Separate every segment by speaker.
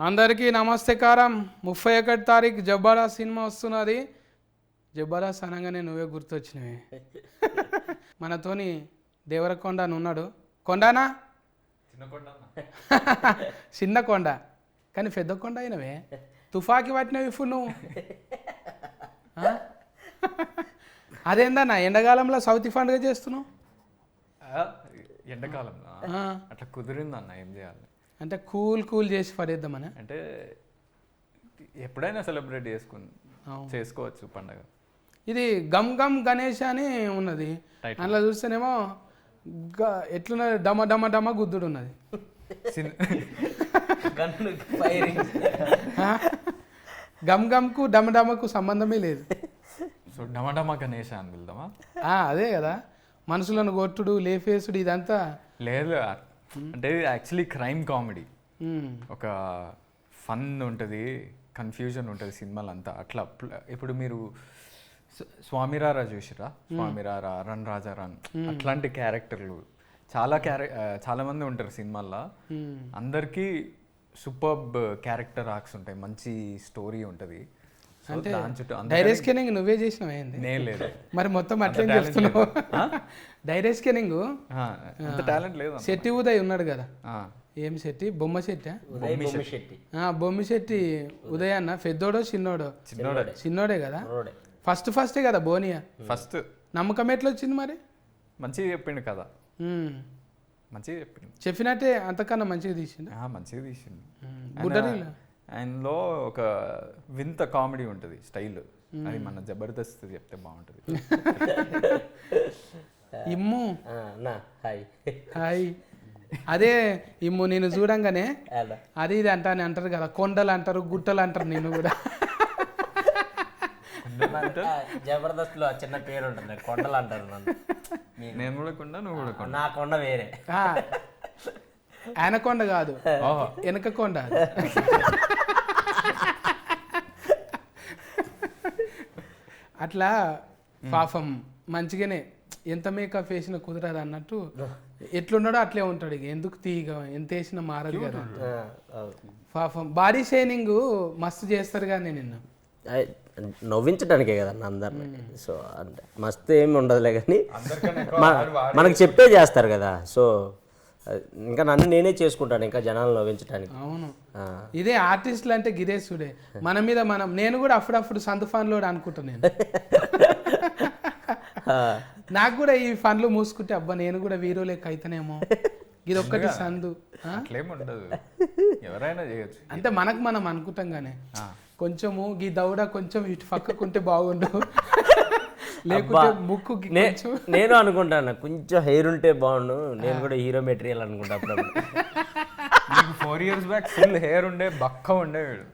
Speaker 1: అందరికీ నమస్తేకారం. 31 తారీఖు జబర్దస్త్ సినిమా వస్తున్నది. జబర్దస్త్ అనగానే నువ్వే గుర్తొచ్చినవి. మనతోని దేవరకొండ అని ఉన్నాడు. కొండనా? చిన్న కొండ కానీ పెద్ద కొండ అయినవే. తుఫాకి పట్టినవి ఇప్పుడు నువ్వు. అదేందన్నా ఎండాకాలంలో సౌత్ పండుగ చేస్తున్నావు?
Speaker 2: ఎండాకాలంలో అట్లా కుదిరిందన్న, ఏం చేయాలి
Speaker 1: అంటే కూల్ చేసి పడేద్దామని.
Speaker 2: అంటే ఎప్పుడైనా సెలబ్రేట్ చేసుకోవచ్చు పండగ.
Speaker 1: ఇది గమ్ గమ్ గణేష్ అని ఉన్నది. అందులో చూస్తేనేమో ఎట్లున్నది, డమ డమ డమ గుద్దుడు ఉన్నది. గమ్ గమ్కు డమ డమకు సంబంధమే లేదు.
Speaker 2: సో డమ డమ గణేష్ అని వెళ్దామా?
Speaker 1: అదే కదా, మనుషులను కొట్టుడు లేఫేసుడు ఇదంతా
Speaker 2: లేదు. అంటే ఇది యాక్చువల్లీ క్రైమ్ కామెడీ. ఒక ఫన్ ఉంటుంది, కన్ఫ్యూజన్ ఉంటుంది సినిమాలు అంతా. అట్లా ఇప్పుడు మీరు స్వామిరారా చూసిరా? స్వామిరారా, రన్ రాజా రన్, అట్లాంటి క్యారెక్టర్లు చాలా మంది ఉంటారు సినిమాల్లో. అందరికీ సూపర్బ్ క్యారెక్టర్ ఆర్క్స్ ఉంటాయి, మంచి స్టోరీ ఉంటుంది.
Speaker 1: డైరెక్ట్ స్కానింగ్ నువ్వే చేసినావు ఏంది?
Speaker 2: నేను లేదు
Speaker 1: మరి మొత్తం అట్లే చేస్తున్నావు. డైరెక్ట్ స్కానింగ్
Speaker 2: అంత టాలెంట్ లేదు.
Speaker 1: శెట్టి ఉదయ్ ఉన్నాడు కదా, ఏం శెట్టి? బొమ్మ శెట్టి. బొమ్మి శెట్టి ఉదయ్ అన్న పెద్దోడో చిన్నోడో? చిన్నోడే కదా. ఫస్టే కదా బోనియా.
Speaker 2: ఫస్ట్
Speaker 1: నమ్మకం ఎట్లా వచ్చింది మరి?
Speaker 2: మంచిగా చెప్పిండు కదా, మంచిగా చెప్పిండు.
Speaker 1: చెప్పినట్టే అంతకన్నా మంచిగా తీసిండు.
Speaker 2: మంచిగా తీసిండు. ఆయనలో ఒక వింత కామెడీ ఉంటుంది, స్టైల్. అది మన జబర్దస్త్ చెప్తే బాగుంటుంది.
Speaker 1: ఇమ్ము హాయ్. అదే ఇమ్ము నేను చూడంగానే అది ఇది అంటారు కదా, కొండలు అంటారు, గుట్టలు అంటారు. నేను కూడా
Speaker 3: జబర్దస్త్ లో చిన్న పేరు ఉంటుంది, కొండలు అంటారు.
Speaker 2: నేను కూడా కొండ, నువ్వు కూడా కొండ.
Speaker 3: నా కొండ వేరే.
Speaker 1: ఆయన కొండ కాదు, వెనక కొండ. అట్లా పాపం మంచిగానే ఎంత మేకప్ వేసినా కుదరదు అన్నట్టు ఎట్లున్నాడో అట్లే ఉంటాడు. ఇక ఎందుకు తీగ ఎంత వేసినా మారదు కదా. పాపం బాడీ షైనింగ్ మస్తు చేస్తారు కానీ నిన్ను
Speaker 3: నవ్వించడానికే కదన్న అందరిని. సో అంటే మస్తు ఏమి ఉండదులే కానీ మనకు చెప్పే చేస్తారు కదా. సో ఇంకా నన్ను నేనే చేసుకుంటాను ఇంకా జనాలు నవ్వించడానికి.
Speaker 1: అవును, ఇదే ఆర్టిస్టులు అంటే గిరేశుడే. మన మీద నేను కూడా అప్పుడప్పుడు సందు ఫన్లో అనుకుంటాను. నేను నాకు కూడా ఈ ఫన్లు మూసుకుంటే అబ్బా నేను కూడా వీరో లెక్క అయితేనేమో. ఇది ఒక్కటి సందు
Speaker 2: ఎవరైనా చేయొచ్చు
Speaker 1: అంటే మనకు మనం అనుకుంటాం కానీ కొంచెము ఈ దౌడ కొంచెం ఇటు పక్కకుంటే బాగుండు, లేకుంటే ముక్కు.
Speaker 3: నేను అనుకుంటాను కొంచెం హెయిర్ ఉంటే బాగుండు, నేను కూడా హీరో మెటీరియల్ అనుకుంటా. అప్పుడు
Speaker 2: 4 years బ్యాక్ ఫుల్ హెయిర్ ఉండే, బక్క ఉండేవాడు.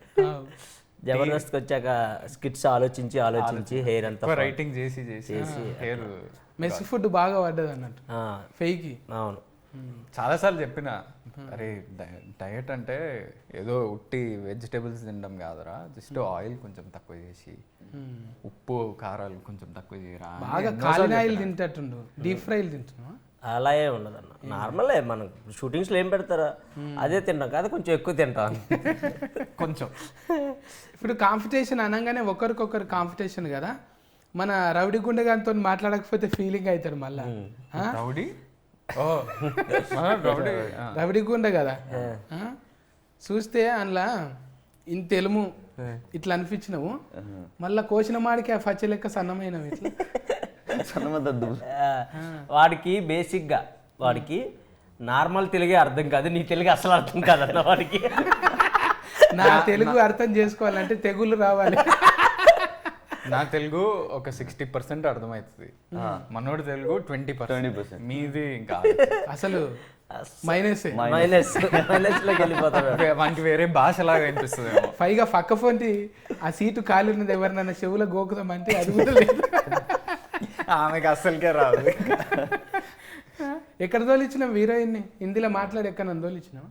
Speaker 3: జబర్దస్త్కి వచ్చాక స్కిట్స్ ఆలోచించి హెయిర్ అంతా
Speaker 2: రైటింగ్ చేసి హెయిర్
Speaker 1: మెస్ ఫుడ్ బాగా పడ్డది అన్నట్టు ఫెయికి.
Speaker 3: అవును,
Speaker 2: చాలాసార్లు చెప్పిన, అరే డయట్ అంటే ఏదో ఉట్టి వెజిటేబుల్స్ తినడం కాదురా, జస్ట్ ఆయిల్ కొంచెం తక్కువ చేసి, ఉప్పు కారాలు కొంచెం తక్కువ చేయరా.
Speaker 1: బాగా కాలిన ఆయిల్ తింటట్టుండు, డీప్ ఫ్రైలు తింటున్నా.
Speaker 3: అలా ఏ ఉండదన్న, నార్మలే. మనం షూటింగ్స్లో ఏం పెడతారా అదే తింటాం కదా, కొంచెం ఎక్కువ తింటాం
Speaker 2: కొంచెం.
Speaker 1: ఇప్పుడు కాంపిటీషన్ అనగానే ఒకరికొకరు కాంపిటీషన్ కదా. మన రౌడీ గుండెగానితో మాట్లాడకపోతే ఫీలింగ్ అవుతాడు మళ్ళా. రౌడీ గుండె కదా చూస్తే అందులో ఇంత ఎలుము ఇట్లా అనిపించినావు, మళ్ళా కోసిన మాడికి ఆ పచ్చ లెక్క సన్నమైనవి ఇట్లా.
Speaker 3: వాడికి బేసిక్గా వాడికి నార్మల్ తెలుగే అర్థం కాదు, నీ తెలుగు అసలు అర్థం కాదన్న వాడికి.
Speaker 1: నా తెలుగు అర్థం చేసుకోవాలంటే తెగులు రావాలి.
Speaker 2: నా తెలుగు ఒక 60% అర్థమవుతుంది, మనోడి తెలుగు 20%. మీది ఇంకా అసలు
Speaker 3: మైనస్ లోకి వెళ్ళిపోతాడు.
Speaker 2: మనకి వేరే భాషలాగా అనిపిస్తుంది.
Speaker 1: పైగా పక్క పొంటి ఆ సీటు ఖాళీ ఉన్నది, ఎవరినన్నా చెవులో గోకుదామంటే అది కూడా లేదు.
Speaker 2: ఆమెకి అస్సలకే రాదు.
Speaker 1: ఎక్కడ తోలిచ్చినావు హీరోయిన్ని? హిందీలో మాట్లాడి ఎక్కడ నన్ను తోలిచ్చినావు?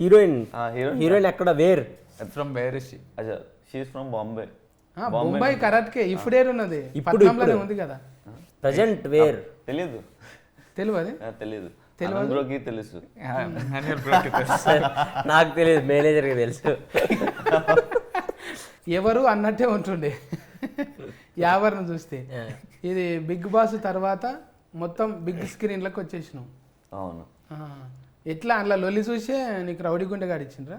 Speaker 3: హీరోయిన్ ఎక్కడ?
Speaker 2: From where is she?
Speaker 4: She is from Bombay.
Speaker 1: Bombay కరాట్కే ఇప్పుడే ఉన్నది, పట్నంలోనే ఉంది కదా
Speaker 3: ప్రజెంట్. వేర్
Speaker 4: తెలియదు.
Speaker 1: తెలియదు
Speaker 4: బ్రోకి తెలుసు.
Speaker 2: అనిల్ బ్రోకి తెలుసు.
Speaker 3: నాకు తెలియదు, మేనేజర్కి తెలుసు.
Speaker 1: ఎవరు అన్నట్టే ఉంటుండే యావర్ను చూస్తే. ఇది బిగ్ బాస్ తర్వాత మొత్తం బిగ్ స్క్రీన్లకు వచ్చేసినాం.
Speaker 4: అవును.
Speaker 1: ఆ, ఎట్లా అందులో లొల్లి చూసే నీకు రౌడీ గుండె గాడిచ్చిండ్రా?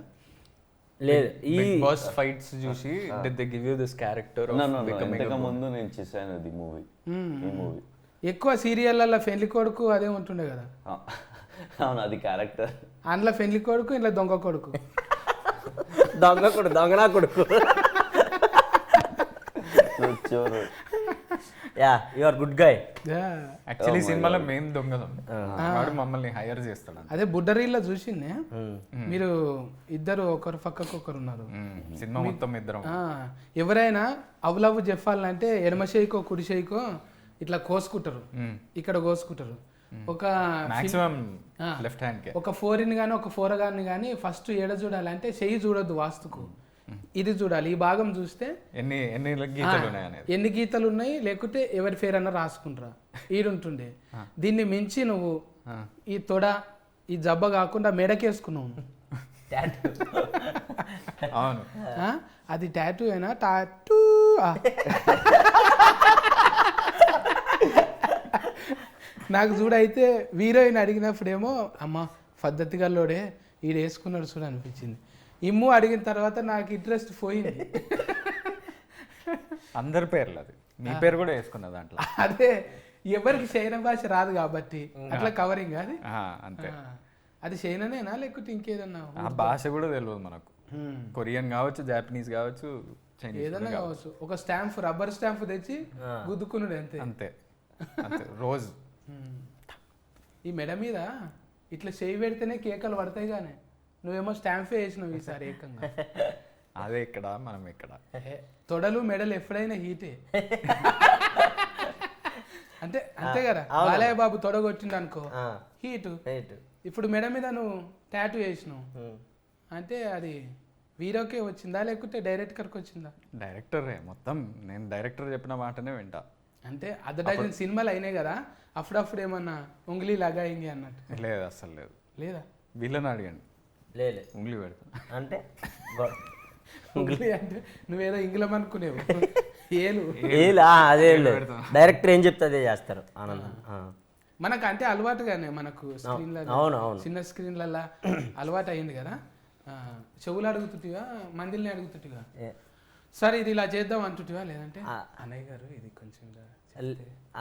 Speaker 3: లేదు, ఈ
Speaker 2: బిగ్ బాస్ ఫైట్స్ చూసి did they give you this character of becoming a
Speaker 4: ఇంతకు ముందు నేను చేశాను అది మూవీ. ఈ మూవీ
Speaker 1: ఎక్కువ సీరియళ్ళల్లో ఫెన్లి కొడుకు అదే ఉంటుండే కదా.
Speaker 4: అవును, అది క్యారెక్టర్.
Speaker 1: అందులో ఫెన్లి కొడుకు, ఇంట్లో దొంగ కొడుకు.
Speaker 3: దొంగనా కొడుకు.
Speaker 4: చోరు.
Speaker 3: Ya, you are good guy.
Speaker 2: Actually సినిమాలో మెయిన్ దొంగలం వాడు మమ్మల్ని హైర్ చేస్తాడు.
Speaker 1: అదే బుడ్డరీల్లో చూసిందే, మీరు ఇద్దరు ఒకరు పక్కకు ఒకరు ఉన్నారు.
Speaker 2: సినిమా మొత్తం ఇద్దరం.
Speaker 1: ఎవరైనా అవులవ్వు చెప్పాలంటే ఎడమ చేయికో కుడి చేయికో ఇట్లా కోసుకుంటారు, ఇక్కడ కోసుకుంటారు. ఒక
Speaker 2: మాక్సిమం లెఫ్ట్ హ్యాండ్ కే.
Speaker 1: ఒక ఫోరిన్ కానీ ఒక ఫోరగాన్ని కానీ ఫస్ట్ ఏడ చూడాలంటే చెయ్యి చూడొద్దు వాస్తుకు, ఇది చూడాలి. ఈ భాగం చూస్తే
Speaker 2: ఎన్ని ఎన్ని గీతలు ఉన్నాయి అనేది,
Speaker 1: ఎన్ని గీతలు ఉన్నాయి, లేకుంటే ఎవరి పేరు అన్నా రాసుకుంటారా ఈడుంటుండే. దీన్ని మించి నువ్వు ఈ తొడ ఈ జబ్బ కాకుండా మెడకేసుకున్నావు.
Speaker 2: అవును,
Speaker 1: అది టాటూ అయినా టాటూ. నాకు చూడైతే హీరోయిన్ అడిగినప్పుడేమో అమ్మ పద్ధతి గల్లోడే ఈడు వేసుకున్నాడు చూడ అనిపించింది. ఇమ్ము అడిగిన తర్వాత నాకు ఇంట్రెస్ట్ పోయింది.
Speaker 2: అందరి పేర్లు అది, నీ పేరు కూడా వేసుకున్న దాంట్లో.
Speaker 1: అదే ఎవరికి చైనా భాష రాదు కాబట్టి అట్లా కవరింగ్ అది.
Speaker 2: అంతే.
Speaker 1: అది చైనానేనా లేకపోతే ఇంకేదన్నా?
Speaker 2: ఆ భాష కూడా తెలియదు మనకు. కొరియన్ కావచ్చు, జాపనీస్ కావచ్చు, చైనీస్
Speaker 1: ఏదన్నా కావచ్చు. ఒక స్టాంప్, రబ్బర్ స్టాంప్ తెచ్చి గుద్దుకున్నాడు అంతే.
Speaker 2: అంతే అంతే రోజు.
Speaker 1: ఈ మెడ మీద ఇట్లా చేయి పెడితేనే కేకలు పడతాయి కానీ నువ్వేమో స్టాంపే వేసినావు ఈసారి ఏకంగా.
Speaker 2: అదే ఇక్కడ మనం ఇక్కడ
Speaker 1: తొడలు మెడలు ఎప్పుడైనా హీటే అంటే అంతే కదా. బాలయ్య బాబు తొడ కొట్టిండు అనుకో హీటు. ఇప్పుడు మెడ మీద నువ్వు టాటూ వేసినావు అంటే అది హీరోకే వచ్చిందా లేకుంటే డైరెక్టర్కి వచ్చిందా?
Speaker 2: డైరెక్టరే మొత్తం. నేను డైరెక్టర్ చెప్పిన మాటనే వింటా.
Speaker 1: అంటే అర్ధ సినిమాలు అయినాయి కదా, అప్పుడప్పుడు ఏమన్నా ఉంగిలి లగాయింగి అన్నట్టు?
Speaker 2: లేదు, అస్సలు లేదు.
Speaker 1: లేదా?
Speaker 2: వీళ్ళని అడిగండి.
Speaker 3: లేదు,
Speaker 2: ఉంగిలి పెడతా
Speaker 3: అంటే
Speaker 1: ఉంగిలి అంటే నువ్వేదో ఇంగిలం అనుకునేవు. ఏలు
Speaker 3: అదే డైరెక్టర్ ఏం చెప్తే అదే చేస్తారు. ఆనందం
Speaker 1: మనకు అంటే అలవాటుగానే మనకు స్క్రీన్లలో, చిన్న స్క్రీన్లలో అలవాటు అయింది కదా. చెవులు అడుగుతుంటివా మందిల్ని అడుగుతుంటివా? సరే ఇది ఇలా చేద్దాం అంటుంటివా లేదంటే అన్నయ్య గారు ఇది కొంచెం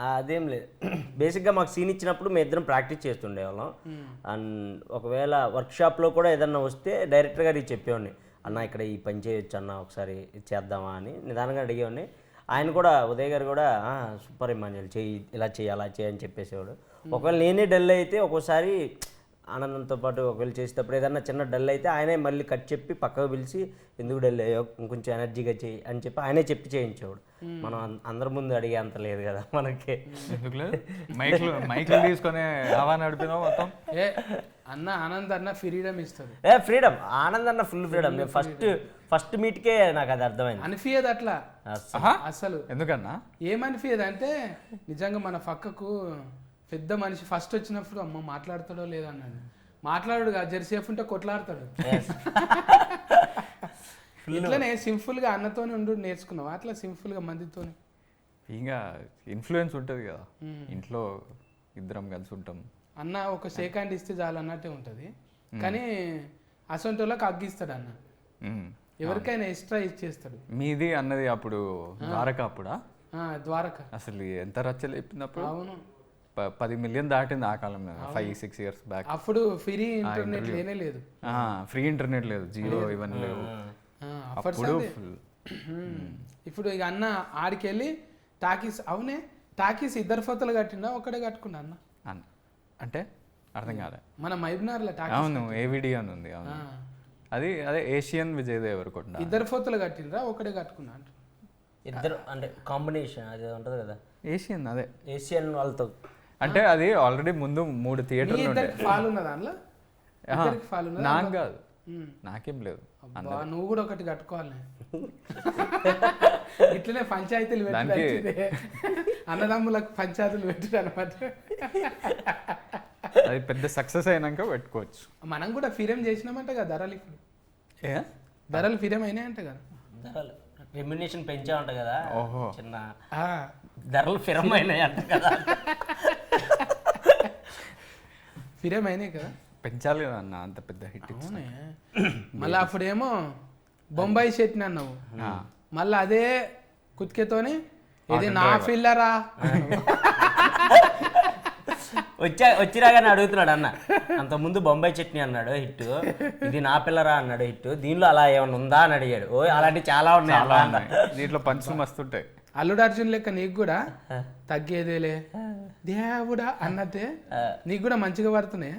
Speaker 3: అదేం లేదు. బేసిక్గా మాకు సీన్ ఇచ్చినప్పుడు మేము ఇద్దరం ప్రాక్టీస్ చేస్తుండేవాళ్ళం. అండ్ ఒకవేళ వర్క్షాప్లో కూడా ఏదన్నా వస్తే డైరెక్టర్ గారికి చెప్పేవాడిని, అన్న ఇక్కడ ఈ పని చేయొచ్చు అన్న, ఒకసారి చేద్దామా అని నిదానంగా అడిగేవాడిని. ఆయన కూడా, ఉదయ్ గారు కూడా సూపర్ ఇమాన్యుల్ చెయ్యి, ఇలా చేయి అలా చేయి అని చెప్పేసేవాడు. ఒకవేళ నేనే డల్ అయితే ఒక్కోసారి ఆనందంతో పాటు ఒకవేళ చేసేటప్పుడు ఏదన్నా చిన్న డల్ అయితే ఆయనే మళ్ళీ కట్ చెప్పి పక్కకు పిలిచి ఎందుకు డల్ అయ్యో ఇంకొంచెం ఎనర్జీగా చేయి అని చెప్పి ఆయనే చెప్పి చేయించేవాడు. మనం అందరి ముందు అడిగే అంత లేదు కదా మనకి.
Speaker 2: ఎందుకు లేదు, మైక్లు తీసుకొని హవా నడిపినావు మొత్తం.
Speaker 1: అన్న ఆనంద్ అన్న ఫ్రీడమ్ ఇస్తుంది.
Speaker 3: ఫ్రీడమ్, ఆనంద్ అన్న ఫుల్ ఫ్రీడమ్. నేను ఫస్ట్ మీట్కే నాకు అది అర్థమైంది.
Speaker 1: అనిపించదు అట్లా అసలు.
Speaker 2: ఎందుకన్నా
Speaker 1: ఏమనిపించదు అంటే నిజంగా మన పక్కకు పెద్ద మనిషి ఫస్ట్ వచ్చినప్పుడు అమ్మ మాట్లాడతాడో లేదా అన్నాడు. మాట్లాడు కాదు, జెర్సేఫ్ ఉంటే కొట్లాడతాడు. ఇట్లానే సింపుల్ గా అన్నతోనే ఉండు నేర్చుకున్నావు, అట్లా సింపుల్ గా మందితో.
Speaker 2: ఇంకా ఇన్ఫ్లుయెన్స్ ఉంటుంది కదా ఇంట్లో, ఇద్దరం కలిసి ఉంటాం.
Speaker 1: అన్న ఒక షేక్ హ్యాండ్ ఇస్తే చాలు అన్నట్టే ఉంటుంది. కానీ అసొంటోళ్ళకి అగ్గిస్తాడు అన్న, ఎవరికైనా ఎక్స్ట్రా ఇచ్చేస్తాడు.
Speaker 2: మీది అన్నది అప్పుడు ద్వారక, అప్పుడా?
Speaker 1: ద్వారక
Speaker 2: అసలు ఎంత రచ్చలు చెప్పింది.
Speaker 1: అవును,
Speaker 2: 10 మిలియన్ దాటింది ఆ కాలం, 5-6 years బ్యాక్.
Speaker 1: అప్పుడు ఫ్రీ ఇంటర్నెట్ లేనే లేదు.
Speaker 2: ఫ్రీ ఇంటర్నెట్ లేదు, జీరో ఇవన్నీ లేవు అప్పుడు.
Speaker 1: ఇప్పుడు ఇక అన్న ఆడికెళ్ళి టాకీస్, అవునే టాకీస్ ఇద్దరు ఫోటోలు కట్టినా ఒకటే కట్టుకున్నా అన్న.
Speaker 2: అంటే అర్థం కాలే.
Speaker 1: మన మైబ్నార్లో టాకీస్.
Speaker 2: అవును, ఏవిడి అని ఉంది. అవును, అది అదే ఏషియన్ విజయ్ దేవరకొండ.
Speaker 1: ఇద్దరు ఫోటోలు కట్టినరా ఒకటే కట్టుకున్నా అంట.
Speaker 3: ఇద్దరు అంటే కాంబినేషన్ అది ఉంటుంది కదా,
Speaker 2: ఏషియన్. అదే
Speaker 3: ఏషియన్ వాళ్ళతో
Speaker 2: అంటే అది ఆల్రెడీ ముందు 3 థియేటర్లు ఉండే.
Speaker 1: ఫాల్ ఉన్నదా అందులో?
Speaker 2: నాకు కాదు, నాకేం లేదు.
Speaker 1: నువ్వు కూడా ఒకటి కట్టుకోవాలి. ఇట్లనే పంచాయతీలు పెట్టి అన్నదమ్ములకు పంచాయతీలు పెట్టు అనమాట.
Speaker 2: అది పెద్ద సక్సెస్ అయినాక పెట్టుకోవచ్చు.
Speaker 1: మనం కూడా ఫిరేం చేసినామంట కదా ధరలు. ఇప్పుడు
Speaker 2: ఏ
Speaker 1: ధరలు ఫిరేం అయినాయంట కదా.
Speaker 3: ధరలు రెమ్యునేషన్ పెంచా ఉంటా కదా,
Speaker 2: ఓహో.
Speaker 3: చిన్న
Speaker 1: ఆ,
Speaker 3: ధరలు ఫిరం అయినాయి అంట కదా.
Speaker 1: ఫిరేం అయినాయి కదా.
Speaker 2: పెంచాలి కదా అన్న, అంత పెద్ద హిట్
Speaker 1: అవునే. మళ్ళీ అప్పుడేమో బొంబాయి చట్నీ అన్నావు, మళ్ళీ అదే కుత్కెతోని ఇది నా ఫిల్లరా
Speaker 3: వచ్చిరాగానే అడుగుతున్నాడు అన్న. అంతకుముందు బొంబాయి చట్నీ అన్నాడు హిట్, ఇది నా పిల్లరా అన్నాడు హిట్, దీనిలో అలా ఏమన్నా ఉందా అని అడిగాడు. ఓ అలాంటివి చాలా ఉన్నాయి అలా అన్న.
Speaker 2: దీంట్లో పంచులు మస్తుంటాయి.
Speaker 1: అల్లుడు అర్జున్ లెక్క నీకు కూడా తగ్గేదేలే దేవుడా అన్నట్టే నీకు కూడా మంచిగా పడుతున్నాయి.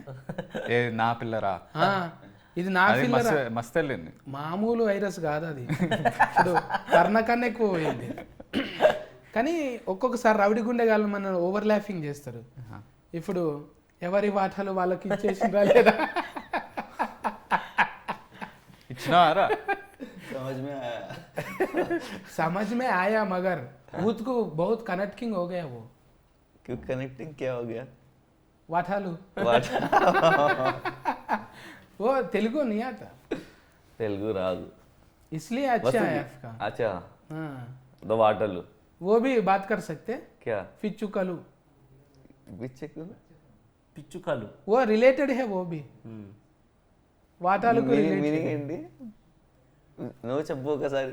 Speaker 2: ఏ నా పిల్లరా,
Speaker 1: ఆ, ఇది నా ఫిల్లరా
Speaker 2: మస్తు వెళ్ళింది.
Speaker 1: మామూలు వైరస్ కాదు అది, ఇప్పుడు కర్ణ కన్నా ఎక్కువ పోయింది. కానీ ఒక్కొక్కసారి రౌడి గుండెగాళ్ళు మన ఓవర్ ల్యాఫింగ్ చేస్తారు. ఇప్పుడు ఎవరి వాటాలు వాళ్ళకి ఇచ్చేసిందా లేదా?
Speaker 2: ఇచ్చినారా?
Speaker 1: समझ में आया मगर भूत को बहुत कनेक्टिंग हो गया वो.
Speaker 4: क्यों कनेक्टिंग क्या हो गया?
Speaker 1: वाठालू वो तेलुगु नहीं आता,
Speaker 4: तेलुगु रागु
Speaker 1: इसलिए अच्छा है आपका.
Speaker 4: अच्छा,
Speaker 1: हाँ,
Speaker 4: द वाटरलू
Speaker 1: वो भी बात कर सकते.
Speaker 4: क्या
Speaker 1: पिच्चुकलू
Speaker 3: పిచ్చుకలు
Speaker 1: वो रिलेटेड है, वो भी వాటాలకు
Speaker 4: మీనింగ్ ఏంటి? నువ్వు చెప్పు ఒకసారి.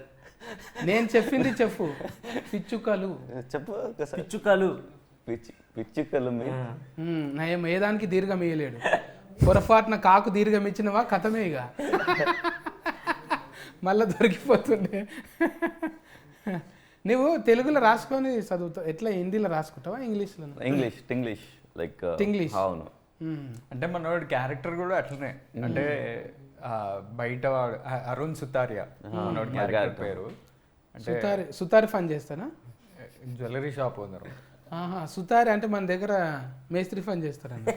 Speaker 1: నేను చెప్పింది చెప్పు. పిచ్చుకలు
Speaker 4: చెప్పు ఒకసారి.
Speaker 3: పిచ్చుకలు
Speaker 4: పిచ్చుకలు
Speaker 1: నయం ఏదానికి దీర్ఘం ఇయ్యలేడు. పొరపాటున కాకు దీర్ఘం ఇచ్చినవా కథమే ఇక మళ్ళా దొరికిపోతుండే. నువ్వు తెలుగులో రాసుకొని చదువుతావు ఎట్లా? హిందీలో రాసుకుంటావా ఇంగ్లీష్లో?
Speaker 4: English like
Speaker 1: English.
Speaker 4: అవును.
Speaker 2: అంటే మనోడి క్యారెక్టర్ కూడా అట్లనే. అంటే బయట వాడు అరుణ్ సుతారియా మనోడి క్యారెక్టర్ పేరు. అంటే
Speaker 1: సుతారి ఫన్ చేస్తానా?
Speaker 2: Jewellery shop owner.
Speaker 1: ఆహా, సుతారి అంటే మన దగ్గర మేస్త్రి ఫన్ చేస్తారండి.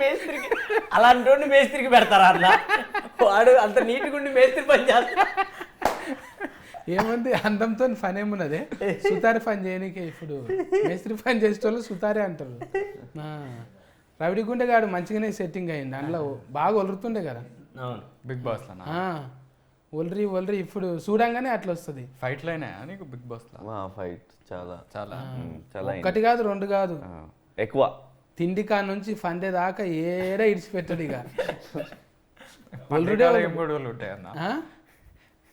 Speaker 3: మేస్త్రికి అలాంటి మేస్త్రికి పెడతారా అట్లా? వాడు అంత నీట్గా ఉండి మేస్త్రి పని చేస్తా.
Speaker 1: ఏముంది అందంతో ఫన్ ఏమున్నదే? సుతారి ఫన్ చేయనీకే ఇప్పుడు మేస్త్రి ఫన్ చేసేటోళ్ళు సుతారి అంటారు. రవిడి గుండెగాడు మంచిగానే సెట్టింగ్ అయింది అందులో, బాగా ఒలురుతుండే కదా
Speaker 2: బిగ్ బాస్ లో.
Speaker 1: ఒలరి ఇప్పుడు చూడంగానే అట్లా వస్తుంది.
Speaker 2: ఫైట్ లైన్ నీకు బిగ్ బాస్ లో?
Speaker 4: ఫైట్ చాలా
Speaker 2: చాలా
Speaker 4: చాలా
Speaker 1: ఒకటి కాదు రెండు కాదు
Speaker 4: ఎక్కువ.
Speaker 1: తిండి కా నుంచి ఫండే దాకా ఏడా ఇడిచిపెట్టాడు ఇక.
Speaker 2: ఏం గొడవలు ఉంటాయి అన్న?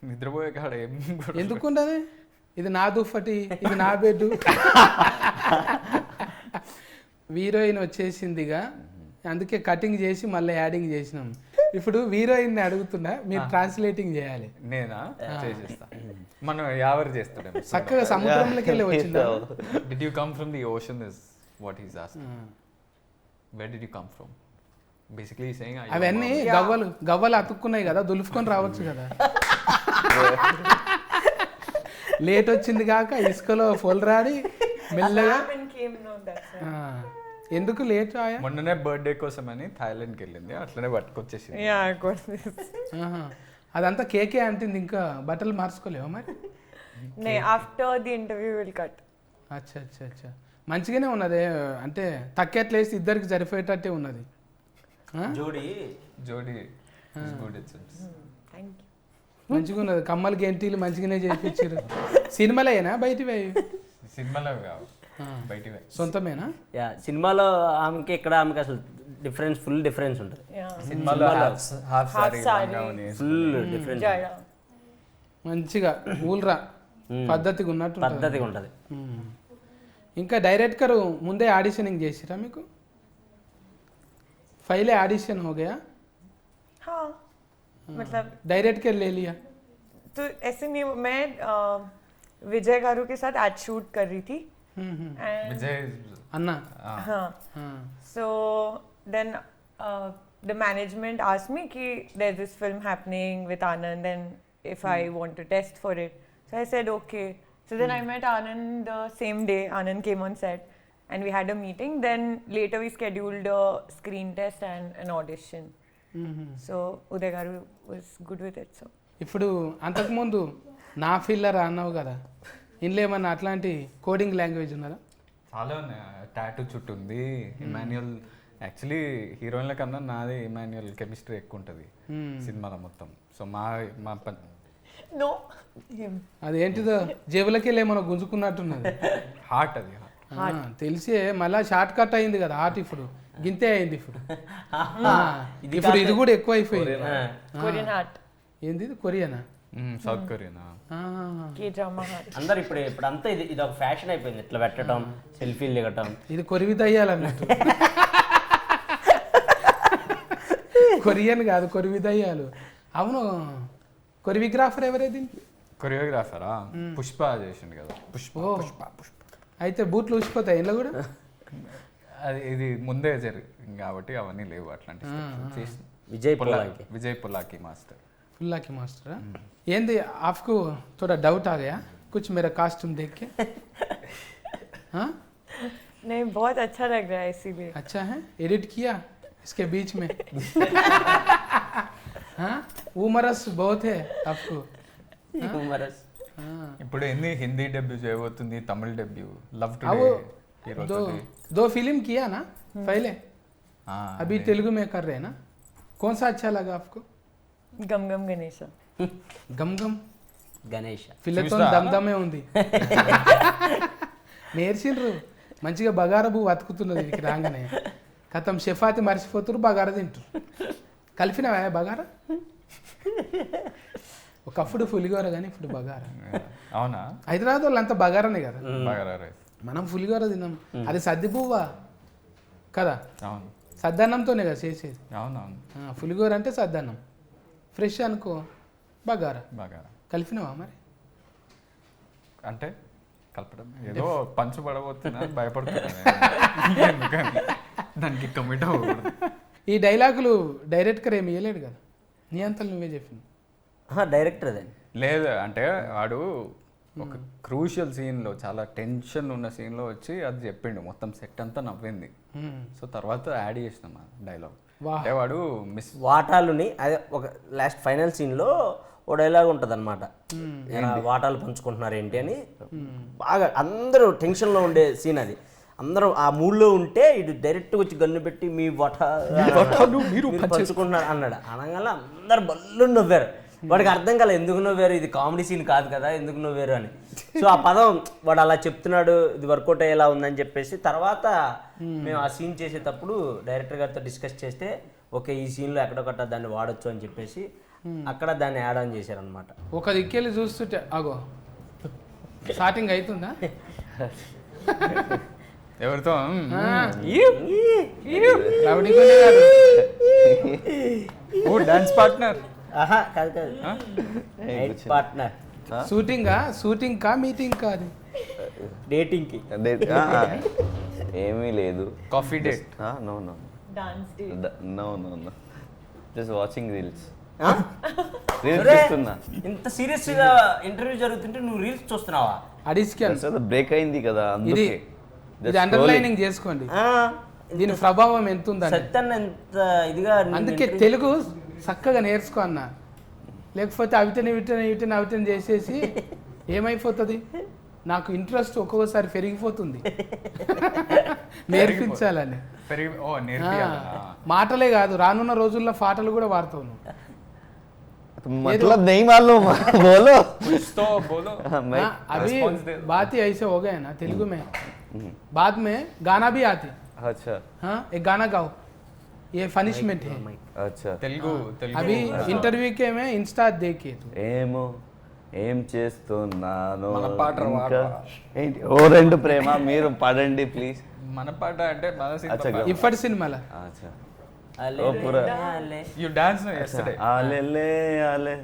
Speaker 2: నిద్రపోయే కాడ ఏం
Speaker 1: ఎందుకుండదు? ఇది నా దుప్పటి, ఇది నా బెడ్. హీరోయిన్ వచ్చేసిందిగా, అందుకే కటింగ్ చేసి మళ్ళీ యాడింగ్ చేసినాం. ఇప్పుడు హీరోయిన్ అడుగుతున్నా, మీరు ట్రాన్స్లేటింగ్ చేయాలి.
Speaker 2: నేనా చేసేస్తా. మనం ఎవరు చేస్తాడు
Speaker 1: చక్కగా సముద్రంలోకి వెళ్ళి వచ్చిందా?
Speaker 2: Did you come from the ocean is what he's asking. Where did you come from? Basically he's saying
Speaker 1: అవన్నీ గవ్వలు అతుక్కున్నాయి కదా, దులుపుకొని రావచ్చు కదా. లేట్ వచ్చింది కాక ఇసుకలో పొలరాడి మెల్లగా. ఎందుకు లేట్?
Speaker 2: మొన్ననే బర్త్డే కోసం అని థాయిలాండ్కి వెళ్ళింది, అట్లనే పట్టుకొచ్చేసింది.
Speaker 1: అదంతా కేకే అంటుంది, ఇంకా బట్టలు మార్చుకోలేవా మరి?
Speaker 5: After the interview will cut.
Speaker 1: అచ్చా అచ్చా అచ్చా, మంచిగానే ఉన్నది. అంటే తక్కెట్లేసి ఇద్దరికి సరిపోయేటట్టే ఉన్నది.
Speaker 3: జోడి
Speaker 1: మంచిగా ఉన్నది. కమ్మలు గెంటీలు మంచిగానే చేయించారు. సినిమాలేనా బయటివి?
Speaker 2: సినిమాలో కావు, బయటివే.
Speaker 1: సొంతమేనా?
Speaker 3: యా, సినిమాలో ఆమెకి ఇక్కడ ఆమెకి అసలు ఫుల్ డిఫరెన్స్ ఉంటుంది.
Speaker 2: సినిమాలో
Speaker 3: ఫుల్ డిఫరెన్స్,
Speaker 1: మంచిగా ఊల్రా పద్ధతిగా ఉన్నట్టు
Speaker 3: పద్ధతిగా ఉంటుంది.
Speaker 1: ఇంకా డైరెక్టర్ ముందే ఆడిషనింగ్ చేసిరా మీకు? पहले ऑडिशन हो गया?
Speaker 5: हाँ, मतलब
Speaker 1: डायरेक्ट कर ले लिया?
Speaker 5: तो ऐसे नहीं, मैं विजय गारू के साथ एड शूट कर रही थी.
Speaker 2: विजय
Speaker 1: अन्ना?
Speaker 5: हाँ. So then the management asked me कि there's this film happening with Anand and if I want to test for it. So I said okay. So then I met Anand the same day. Anand came on set. And we had a meeting. Then later we scheduled a screen test and an audition. So Uday Garu was good with it. So
Speaker 1: ఇప్పుడు అంతకుముందు నా filler అన్నావు కదా, ఇందులో ఏమన్నా అట్లాంటి coding language ఉన్నదా?
Speaker 2: చాలా ఉన్నాయి. టాటూ చుట్టూ ఉంది. ఇమాన్యుయల్ యాక్చువల్లీ హీరోయిన్ల కన్నా నాది ఇమాన్యుయల్ కెమిస్ట్రీ ఎక్కువ ఉంటుంది సినిమాలో మొత్తం. సో మా మా
Speaker 5: No, him.
Speaker 1: అదేంటిదో జేబులకి వెళ్ళి ఏమన్నా గుంజుకున్నట్టున్నది.
Speaker 2: హార్ట్ అది.
Speaker 1: తెలిసే మళ్ళా షార్ట్ కట్ అయింది కదా హార్ట్, ఇప్పుడు గింతే అయింది ఇప్పుడు. ఇప్పుడు ఇది కూడా ఎక్కువ అయిపోయింది.
Speaker 5: Korean heart.
Speaker 1: ఏంది కొరియానా?
Speaker 2: సౌత్ కొరియానా?
Speaker 5: K-drama heart.
Speaker 3: అందరు ఇప్పుడు అంతా ఇది ఒక ఫ్యాషన్ అయిపోయింది, ఇట్లా పెట్టడం, సెల్ఫీలు దిగటం.
Speaker 1: ఇది కొరివి దయ్యాలన్నట్టు. కొరియన్ కాదు, కొరివి దయ్యాలు. అవును, కొరియోగ్రాఫర్ ఎవరేది?
Speaker 2: కొరియోగ్రాఫరా పుష్ప చేసిండు కదా. పుష్ప పుష్ప పుష్ప.
Speaker 1: అయితే బూట్లు ఊసిపోతాయి ఇంట్లో కూడా.
Speaker 2: అది ఇది ముందే జరిగింది కాబట్టి అవన్నీ లేవు అట్లాంటి చేసి. విజయ్ పుల్లాకి మాస్టర్.
Speaker 1: फुल्ला मास्टर ఏంది आपको थोड़ा डाउट आ गया कुछ मेरा कास्ट्यूम देख के? हाँ
Speaker 5: नहीं, बहुत अच्छा लग रहा है इसीलिए.
Speaker 1: अच्छा है, एडिट किया इसके बीच में. हाँ उमरस बहुत है आपको. हाँ
Speaker 2: ఇప్పుడు ఎన్ని హిందీ డెబ్యూ చేయబోతుంది, తమిళ డెబ్యూ, లవ్
Speaker 1: अब
Speaker 2: టుడే
Speaker 1: दो फिल्म किया ना पहले, अभी तेलुगु में कर रहे हैं ना. कौन सा अच्छा लगा आपको?
Speaker 5: गम गम गणेशा.
Speaker 1: గమ్ గమ్
Speaker 3: గణేష్
Speaker 1: పిల్లతో దమ్దమే ఉంది. నేర్చిండ్రు మంచిగా బగారా పువ్వు అతుకుతున్నది ఇది రాగానే. కథం షెఫాతి మర్చిపోతురు, బగారా తింటారు. కలిపినవా బగారా? ఒకప్పుడు పులిగోర కానీ ఇప్పుడు బగారా.
Speaker 2: అవునా?
Speaker 1: హైదరాబాద్ వాళ్ళు అంతా బగారానే కదా,
Speaker 2: బగారా రైస్.
Speaker 1: మనం పులిగోర తిన్నాం. అది సద్ది పువ్వా కదా,
Speaker 2: అవును
Speaker 1: సద్దన్నంతోనే కదా చేసేది.
Speaker 2: అవునవును.
Speaker 1: పులిగోర అంటే సద్దన్నం, ఫ్రెష్ అనుకో బగారా.
Speaker 2: బగారా
Speaker 1: కలిపినవా మరి?
Speaker 2: అంటే కలపడం ఏదో పంచు పడబోతున్నా భయపడుతున్నా ఎందుకని దానికి కమిట్ అవ్వకూడదు.
Speaker 1: ఈ డైలాగులు డైరెక్టర్ ఏమి ఇవ్వలేడు కదా, నీ అంతలు నువ్వే చెప్పినావు.
Speaker 3: డైరెక్టర్ అదే
Speaker 2: లేదు అంటే వాడు ఒక క్రూషియల్ సీన్లో, చాలా టెన్షన్ ఉన్న సీన్లో వచ్చి అది చెప్పిండు, మొత్తం సెట్ అంతా నవ్వింది. సో తర్వాత యాడ్ చేసినాం డైలాగ్. అంటే వాడు
Speaker 3: వాటాలుని అదే ఒక లాస్ట్ ఫైనల్ సీన్లో ఓ డైలాగ్ ఉంటుంది అనమాట, వాటాలు పంచుకుంటున్నారు ఏంటి అని. బాగా అందరూ టెన్షన్లో ఉండే సీన్ అది. అందరూ ఆ మూడ్లో ఉంటే ఇటు డైరెక్ట్గా వచ్చి గన్ను పెట్టి మీ వాటాలు మీరు పంచుకుంటున్నారు అన్నాడు. అనగానే అందరు బల్లు నవ్వారు. వాడికి అర్థం కాలేదు ఎందుకు నవ్వారు, ఇది కామెడీ సీన్ కాదు కదా, ఎందుకు నవ్వారు అని. సో ఆ పదం వాడు అలా చెప్తున్నాడు, ఇది వర్కౌట్ అయ్యేలా ఉందని చెప్పేసి తర్వాత మేము ఆ సీన్ చేసేటప్పుడు డైరెక్టర్ గారితో డిస్కస్ చేస్తే ఓకే ఈ సీన్లో ఎక్కడొకట దాన్ని వాడచ్చు అని చెప్పేసి అక్కడ దాన్ని యాడ్ ఆన్ చేశారనమాట.
Speaker 1: ఒక దిక్కెళ్ళి చూస్తుంటే అగో స్టార్టింగ్ అవుతుందా?
Speaker 2: ఎవరితో
Speaker 1: రౌడీ గుండె గారు.
Speaker 2: ఓ డాన్స్ పార్ట్నర్.
Speaker 3: కాదు కాదు, పార్ట్నర్.
Speaker 1: షూటింగ్ కా మీటింగ్ కా? అది
Speaker 3: డేటింగ్కి
Speaker 4: ఏమీ లేదు.
Speaker 2: Coffee date.
Speaker 4: No no
Speaker 5: Dance date.
Speaker 4: No no no just watching reels.
Speaker 3: ఇంత సీరియస్ గా ఇంటర్వ్యూ జరుగుతుంటే నువ్వు రీల్స్ చూస్తున్నావా?
Speaker 1: అడిస్కెన్
Speaker 4: బ్రేక్ అయింది కదా
Speaker 1: ఇది,
Speaker 4: అందుకే
Speaker 1: ఇది అండర్లైనింగ్ చేసుకోండి, దీని ప్రభావం ఎంత ఉందని.
Speaker 3: సత్యాన్ని ఎంత ఇదిగా
Speaker 1: అందుకే తెలుగు చక్కగా నేర్చుకో అన్న, లేకపోతే అవిటని చేసేసి ఏమైపోతుంది. నాకు ఇంట్రెస్ట్ ఒక్కొక్కసారి పెరిగిపోతుంది నేర్పించాలని. మాటలే కాదు, రానున్న రోజుల్లో పాటలు కూడా వాడతావు నువ్వు.
Speaker 4: मतलब नहीं मालूम बोलो
Speaker 2: कुछ तो बोलो.
Speaker 1: अभी बात ही ऐसे हो गए ना तेलुगु में, बाद में गाना भी आते.
Speaker 4: अच्छा
Speaker 1: हाँ एक गाना गाओ, ये पनिशमेंट है.
Speaker 4: अच्छा
Speaker 2: తెలుగు
Speaker 1: अभी इंटरव्यू के में इंस्टा देखे तू.
Speaker 4: ఏమో ఏం చేస్తున్నాను
Speaker 2: మన పాట
Speaker 4: ఇంకా ఏంటి ఓ రెండు ప్రేమ మీరు పాడండి ప్లీజ్.
Speaker 2: మన పాట అంటే
Speaker 4: అచ్చా
Speaker 1: ఇప్పటి సినిమాల
Speaker 4: అచ్చా
Speaker 3: అలే
Speaker 4: ఓ పూరా
Speaker 2: యు డాన్స్ నో యెస్టర్డే.
Speaker 4: ఆలే ఆలే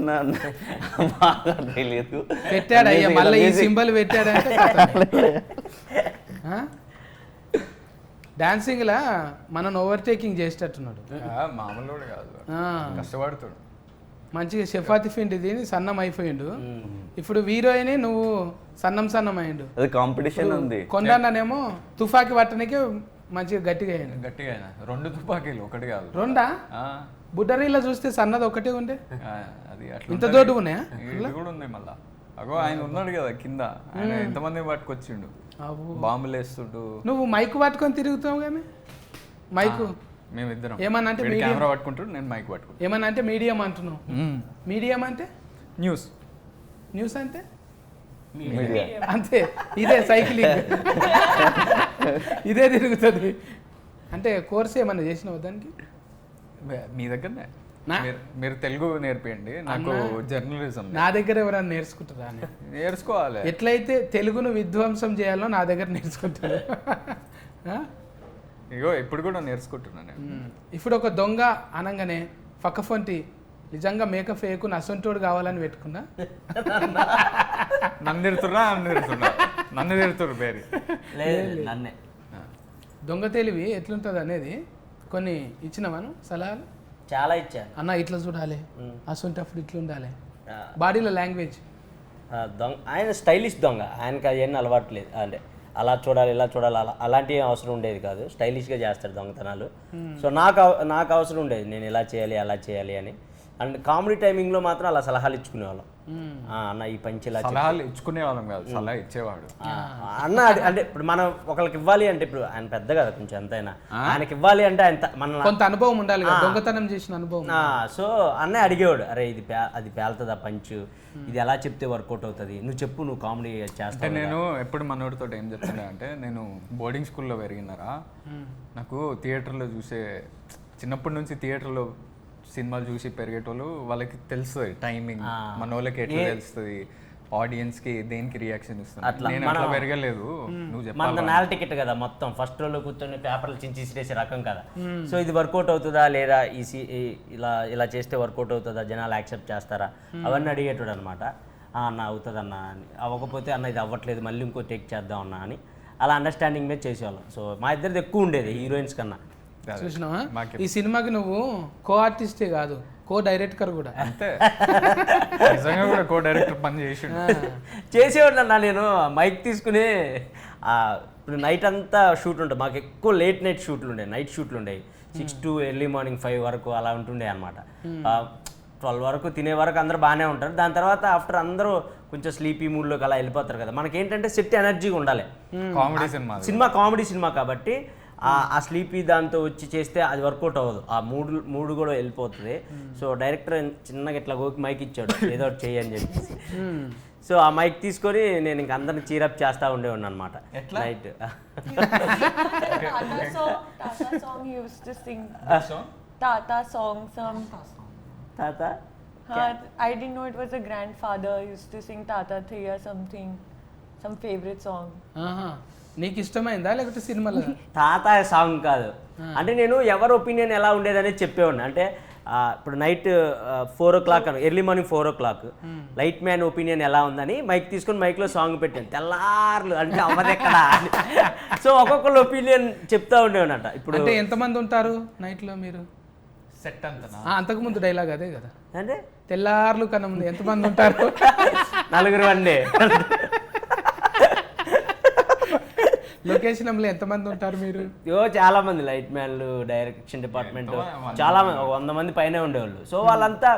Speaker 4: నా బాగా తెలియదు.
Speaker 1: పెట్టాడు అయ్యా మళ్ళీ ఈ సింబల్ పెట్టాడంటే డాన్సింగ్ లా మనం ఓవర్టేకింగ్ చేసేటట్టున్నాడు.
Speaker 2: మామూలు కాదు, కష్టపడుతాడు.
Speaker 1: మంచిగా చపాతి పిండి తిని సన్నం అయిపోయిండు. ఇప్పుడు హీరోయిన్ నువ్వు సన్నం అయ్యిండు.
Speaker 4: అది కాంపిటీషన్ ఉంది.
Speaker 1: కొండనేమో తుఫాకి పట్టడానికి మంచిగా గట్టిగా అయ్యిండు.
Speaker 2: గట్టిగా అయినా 2 తుపాకీలు ఒకటి కాదు.
Speaker 1: రెండా? బుడ్డరీలో చూస్తే సన్నది ఒకటే ఉండే,
Speaker 2: అది అట్లా
Speaker 1: ఇంత దొడ్డు ఉన్నాయా?
Speaker 2: ఇది కూడా ఉంది మళ్ళా. అగో ఆయన ఉన్నాడు కదా కింద, ఆయన ఎంతమంది పట్టుకొచ్చిండు,
Speaker 1: అబ్బో.
Speaker 2: బాంబులు వేస్తుండు.
Speaker 1: నువ్వు మైక్ పట్టుకొని తిరుగుతావు కానీ మైకు
Speaker 2: మేమిద్దరం
Speaker 1: ఏమన్నా అంటే మీడియం
Speaker 2: కెమెరా పట్టుకుంటాడు, నేను మైక్ పట్టుకుంటాను.
Speaker 1: ఏమన్నా అంటే మీడియం అంటున్నావు. మీడియం అంటే
Speaker 2: న్యూస్
Speaker 1: న్యూస్ అంటే
Speaker 4: మీడియా.
Speaker 1: అంతే, ఇదే సైక్లింగ్ ఇదే తిరుగుతుంది. అంటే కోర్స్ ఏమన్నా చేసినావు దానికి?
Speaker 2: మీ దగ్గరనే
Speaker 1: నా-
Speaker 2: మీరు తెలుగు నేర్పియండి నాకు, జర్నలిజం
Speaker 1: నా దగ్గర ఎవరైనా నేర్చుకుంటారా అని.
Speaker 2: నేర్చుకోవాలి.
Speaker 1: ఎట్లయితే తెలుగును విధ్వంసం చేయాలో నా దగ్గర నేర్చుకుంటారు. ఆ?
Speaker 2: ఇగో ఇప్పుడు కూడా నేర్చుకుంటున్నాను నేను.
Speaker 1: ఇప్పుడు ఒక దొంగ అనగానే పక్కఫొంటి నిజంగా మేకప్ వేయకు అసొంటోడు కావాలని పెట్టుకున్నా.
Speaker 2: నన్ను తిడుతుర్రు పేరు.
Speaker 3: లేదు నన్నే.
Speaker 1: దొంగ తెలివి ఎట్లుంటుంది అనేది కొన్ని ఇచ్చినామను సలహాలు.
Speaker 3: చాలా ఇచ్చాను.
Speaker 1: అన్న ఇట్లా చూడాలి, అసొంటప్పుడు ఇట్లా ఉండాలి, బాడీలో లాంగ్వేజ్.
Speaker 3: దొంగ ఆయన స్టైలిష్ దొంగ, ఆయనకి అవన్నీ అలవాటు లేదు. అంటే అలా చూడాలి ఇలా చూడాలి అలాంటి అవసరం ఉండేది కాదు. స్టైలిష్గా చేస్తాడు దొంగతనాలు. సో నాకు అవసరం ఉండేది, నేను ఇలా చేయాలి అలా చేయాలి అని. అండ్ కామెడీ టైమింగ్లో మాత్రం అలా సలహాలు ఇచ్చుకునేవాళ్ళం. అన్న ఈ పంచి ఇలా
Speaker 2: సలహాలు ఇచ్చుకునే వాళ్ళం కాదు, సలహా ఇచ్చేవాడు.
Speaker 3: అన్న అంటే ఇప్పుడు మనం ఒకరికి ఇవ్వాలి అంటే, ఇప్పుడు ఆయన పెద్ద కదా కొంచెం ఎంతైనా, ఆయనకి ఇవ్వాలి అంటే ఆయన మన
Speaker 1: కొంత అనుభవం ఉండాలి కదా, దొంగతనం చేసిన అనుభవం.
Speaker 3: సో అన్నయ్య అడిగేవాడు, అరే ఇది అది పేలుతుందా పంచు, ఇది ఎలా చెప్తే వర్కౌట్ అవుతుంది, నువ్వు చెప్పు, నువ్వు కామెడీ
Speaker 2: అంటే
Speaker 3: చేస్తావు.
Speaker 2: నేను ఎప్పుడు మనోడితో ఏం చెప్తుండే అంటే, నేను బోర్డింగ్ స్కూల్లో పెరిగినారా, నాకు థియేటర్లో చూసే, చిన్నప్పటి నుంచి థియేటర్లో సినిమాలు చూసి పెరిగేటోళ్ళు వాళ్ళకి తెలుస్తుంది టైమింగ్, మన వాళ్ళకి ఎట్లా తెలుస్తుంది, ఆడియన్స్ కి దేనికి రియాక్షన్ ఇస్తుంది. నేను అట్లా పెరగలేదు, నువ్వు
Speaker 3: మన
Speaker 2: చెప్పాలి.
Speaker 3: నేల టికెట్ కదా మొత్తం, ఫస్ట్ రోలో కూర్చొని పేపర్లు చించి ఇసిరేసే రకం కదా. సో ఇది వర్కౌట్ అవుతుందా లేదా, ఇలా చేస్తే వర్కౌట్ అవుతుందా, జనాలు యాక్సెప్ట్ చేస్తారా, అవన్నీ అడిగేటాడు అనమాట. అన్న అవుతుంది అన్న అని, అవ్వకపోతే అన్న ఇది అవ్వట్లేదు మళ్ళీ ఇంకో టేక్ చేద్దాం అన్న అని, అలా అండర్స్టాండింగ్ మీద చేసేవాళ్ళం. సో మా ఇద్దరిది ఎక్కువ ఉండేది హీరోయిన్స్ కన్నా.
Speaker 1: చూసినావా, ఈ సినిమాకి నువ్వు కో ఆర్టిస్టే కాదు, కో డైరెక్టర్ కూడా.
Speaker 2: అంతే, నిజంగా కూడా కో డైరెక్టర్ పని
Speaker 3: చేసేవాడు అన్న. నేను మైక్ తీసుకుని ఇప్పుడు నైట్ అంతా షూట్ ఉంటుంది, మాకు ఎక్కువ లేట్ నైట్ షూట్లు ఉండేవి, నైట్ షూట్లు ఉండేవి. 6 to ఎర్లీ మార్నింగ్ 5 వరకు అలా ఉంటుండే అనమాట. 12 వరకు తినే వరకు అందరూ బాగానే ఉంటారు. దాని తర్వాత ఆఫ్టర్ అందరూ కొంచెం స్లీపీ మూడ్లోకి అలా వెళ్ళిపోతారు కదా. మనకేంటంటే సెట్ ఎనర్జీగా ఉండాలి.
Speaker 2: కామెడీ
Speaker 3: సినిమా కామెడీ సినిమా కాబట్టి ఆ స్లీపీ దాంతో వచ్చి చేస్తే అది వర్కౌట్ అవ్వదు, ఆ మూడు కూడా వెళ్ళిపోతుంది. సో డైరెక్టర్ చిన్నగా ఇట్లా గోకి మైక్ ఇచ్చాడు, ఏదో ఒకటి చెయ్యి అని చెప్పేసి. సో ఆ మైక్ తీసుకొని నేను ఇంక అందరిని చీరప్ చేస్తూ ఉండేవాడిని అనమాట night.
Speaker 5: Tata song he used to sing. Tata song,
Speaker 3: తాత
Speaker 5: I didn't know it was a grandfather. He used to sing Tata Thaya something, some favorite song.
Speaker 1: ఆహా, నీకు ఇష్టమైందా లేకపోతే సినిమాలో?
Speaker 3: తాత సాంగ్ కాదు, అంటే నేను ఎవరి ఒపీనియన్ ఎలా ఉండేదనేది చెప్పేవాడిని. అంటే ఇప్పుడు night 4 o'clock early morning 4 o'clock light man opinion ఎలా ఉందని మైక్ తీసుకొని మైక్లో సాంగ్ పెట్టాను. తెల్లార్లు అంటే అవ్వదెక్కడ. సో ఒక్కొక్కరు ఒపీనియన్ చెప్తా ఉండేవాడంట. ఇప్పుడు
Speaker 1: అంటే ఎంతమంది ఉంటారు నైట్లో మీరు?
Speaker 2: సెట్ అంతనా?
Speaker 1: అంతకు ముందు డైలాగ్ అదే కదా,
Speaker 3: అంటే
Speaker 1: తెల్లార్లు కన్నా ముందు ఎంతమంది ఉంటారు?
Speaker 3: 4 అండి.
Speaker 1: లొకేషన్లో ఎంతమంది ఉంటారు మీరు?
Speaker 3: చాలా మంది లైట్ మ్యాన్లు, డైరెక్షన్ డిపార్ట్మెంట్ చాలా మంది, 100 మంది పైనే ఉండేవాళ్ళు. సో వాళ్ళంతా